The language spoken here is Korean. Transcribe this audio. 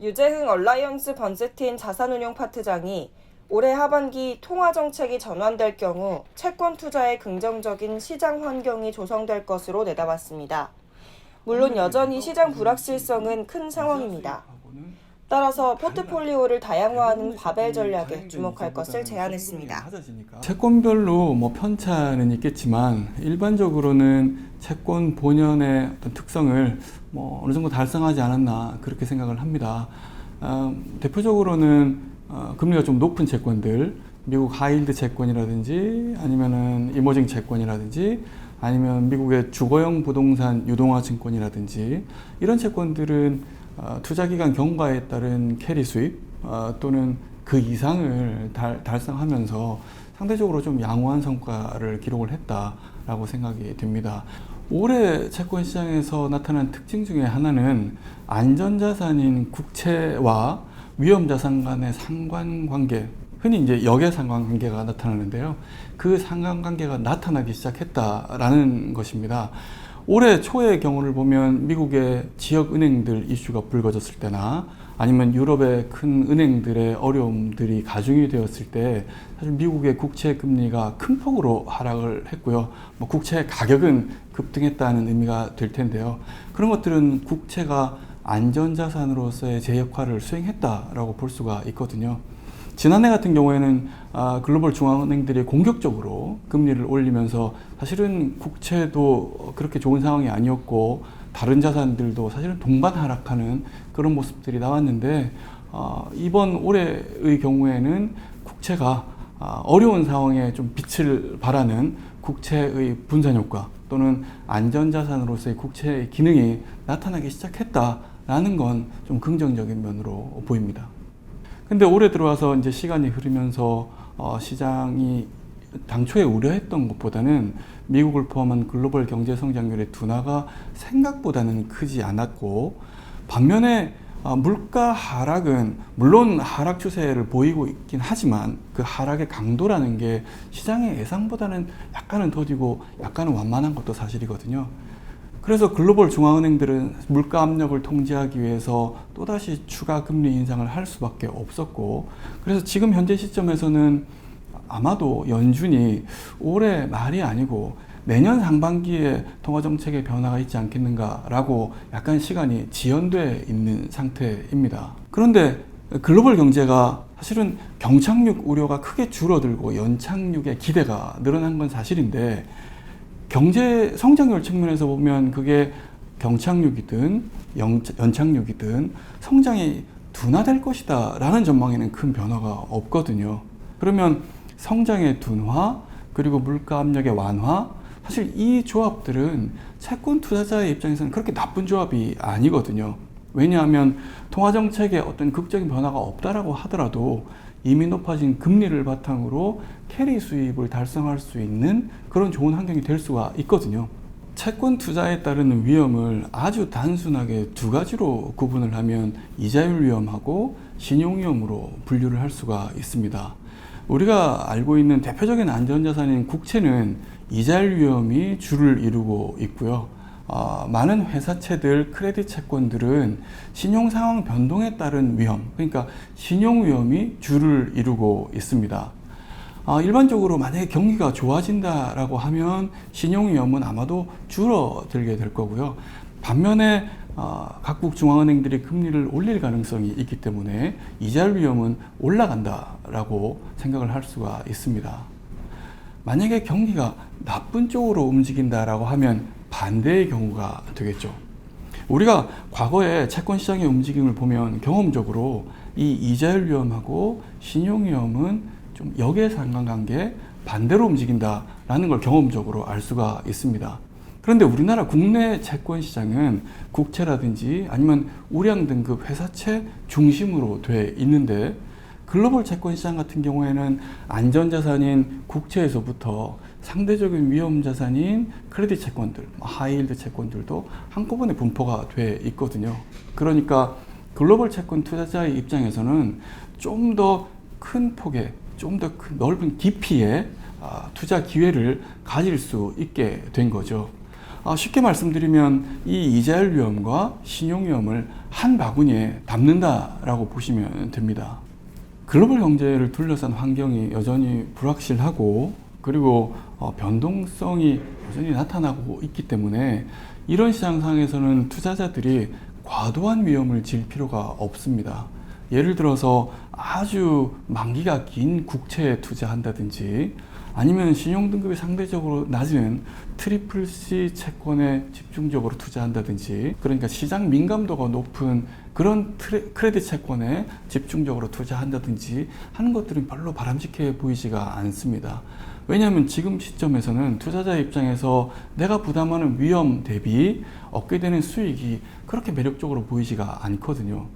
유재흥 얼라이언스 번스틴 자산운용 파트장이 올해 하반기 통화 정책이 전환될 경우 채권 투자에 긍정적인 시장 환경이 조성될 것으로 내다봤습니다. 물론 여전히 시장 불확실성은 큰 상황입니다. 따라서 포트폴리오를 다양화하는 바벨 전략에 주목할 것을 제안했습니다. 채권별로 편차는 있겠지만 일반적으로는 채권 본연의 어떤 특성을 어느 정도 달성하지 않았나 그렇게 생각을 합니다. 대표적으로는 금리가 좀 높은 채권들, 미국 하이힐드 채권이라든지 아니면은 이머징 채권이라든지 아니면 미국의 주거용 부동산 유동화 증권이라든지 이런 채권들은 투자기간 경과에 따른 캐리 수입 또는 그 이상을 달성하면서 상대적으로 좀 양호한 성과를 기록을 했다라고 생각이 됩니다. 올해 채권 시장에서 나타난 특징 중에 하나는 안전자산인 국채와 위험자산 간의 상관관계, 흔히 이제 역의 상관관계가 나타나는데요. 그 상관관계가 나타나기 시작했다라는 것입니다. 올해 초의 경우를 보면 미국의 지역 은행들 이슈가 불거졌을 때나 아니면 유럽의 큰 은행들의 어려움들이 가중이 되었을 때 사실 미국의 국채 금리가 큰 폭으로 하락을 했고요. 국채 가격은 급등했다는 의미가 될 텐데요. 그런 것들은 국채가 안전자산으로서의 제 역할을 수행했다라고 볼 수가 있거든요. 지난해 같은 경우에는 글로벌 중앙은행들이 공격적으로 금리를 올리면서 사실은 국채도 그렇게 좋은 상황이 아니었고 다른 자산들도 사실은 동반 하락하는 그런 모습들이 나왔는데 이번 올해의 경우에는 국채가 어려운 상황에 좀 빛을 발하는 국채의 분산 효과 또는 안전자산으로서의 국채의 기능이 나타나기 시작했다라는 건 좀 긍정적인 면으로 보입니다. 근데 올해 들어와서 이제 시간이 흐르면서 시장이 당초에 우려했던 것보다는 미국을 포함한 글로벌 경제 성장률의 둔화가 생각보다는 크지 않았고 반면에 물가 하락은 물론 하락 추세를 보이고 있긴 하지만 그 하락의 강도라는 게 시장의 예상보다는 약간은 더디고 약간은 완만한 것도 사실이거든요. 그래서 글로벌 중앙은행들은 물가 압력을 통제하기 위해서 또다시 추가 금리 인상을 할 수밖에 없었고 그래서 지금 현재 시점에서는 아마도 연준이 올해 말이 아니고 내년 상반기에 통화정책의 변화가 있지 않겠는가라고 약간 시간이 지연돼 있는 상태입니다. 그런데 글로벌 경제가 사실은 경착륙 우려가 크게 줄어들고 연착륙의 기대가 늘어난 건 사실인데 경제 성장률 측면에서 보면 그게 경착륙이든 연착륙이든 성장이 둔화될 것이다 라는 전망에는 큰 변화가 없거든요. 그러면 성장의 둔화 그리고 물가 압력의 완화 사실 이 조합들은 채권 투자자의 입장에서는 그렇게 나쁜 조합이 아니거든요. 왜냐하면 통화정책에 어떤 극적인 변화가 없다라고 하더라도 이미 높아진 금리를 바탕으로 캐리 수입을 달성할 수 있는 그런 좋은 환경이 될 수가 있거든요. 채권 투자에 따르는 위험을 아주 단순하게 두 가지로 구분을 하면 이자율 위험하고 신용 위험으로 분류를 할 수가 있습니다. 우리가 알고 있는 대표적인 안전자산인 국채는 이자율 위험이 주를 이루고 있고요. 많은 회사채들, 크레딧 채권들은 신용 상황 변동에 따른 위험, 그러니까 신용 위험이 주를 이루고 있습니다. 일반적으로 만약에 경기가 좋아진다라고 하면 신용 위험은 아마도 줄어들게 될 거고요. 반면에 각국 중앙은행들이 금리를 올릴 가능성이 있기 때문에 이자율 위험은 올라간다라고 생각을 할 수가 있습니다. 만약에 경기가 나쁜 쪽으로 움직인다라고 하면 반대의 경우가 되겠죠. 우리가 과거에 채권 시장의 움직임을 보면 경험적으로 이 이자율 위험하고 신용 위험은 좀 역의 상관관계 반대로 움직인다라는 걸 경험적으로 알 수가 있습니다. 그런데 우리나라 국내 채권 시장은 국채라든지 아니면 우량 등급 회사채 중심으로 돼 있는데 글로벌 채권 시장 같은 경우에는 안전자산인 국채에서부터 상대적인 위험자산인 크레딧 채권들, 하이힐드 채권들도 한꺼번에 분포가 돼 있거든요. 그러니까 글로벌 채권 투자자의 입장에서는 좀 더 큰 폭의, 좀 더 넓은 깊이의 투자 기회를 가질 수 있게 된 거죠. 쉽게 말씀드리면 이 이자율 위험과 신용 위험을 한 바구니에 담는다라고 보시면 됩니다. 글로벌 경제를 둘러싼 환경이 여전히 불확실하고 그리고 변동성이 여전히 나타나고 있기 때문에 이런 시장 상황에서는 투자자들이 과도한 위험을 질 필요가 없습니다. 예를 들어서 아주 만기가 긴 국채에 투자한다든지 아니면 신용등급이 상대적으로 낮은 트리플 C 채권에 집중적으로 투자한다든지, 그러니까 시장 민감도가 높은 그런 크레딧 채권에 집중적으로 투자한다든지 하는 것들은 별로 바람직해 보이지가 않습니다. 왜냐하면 지금 시점에서는 투자자 입장에서 내가 부담하는 위험 대비 얻게 되는 수익이 그렇게 매력적으로 보이지가 않거든요.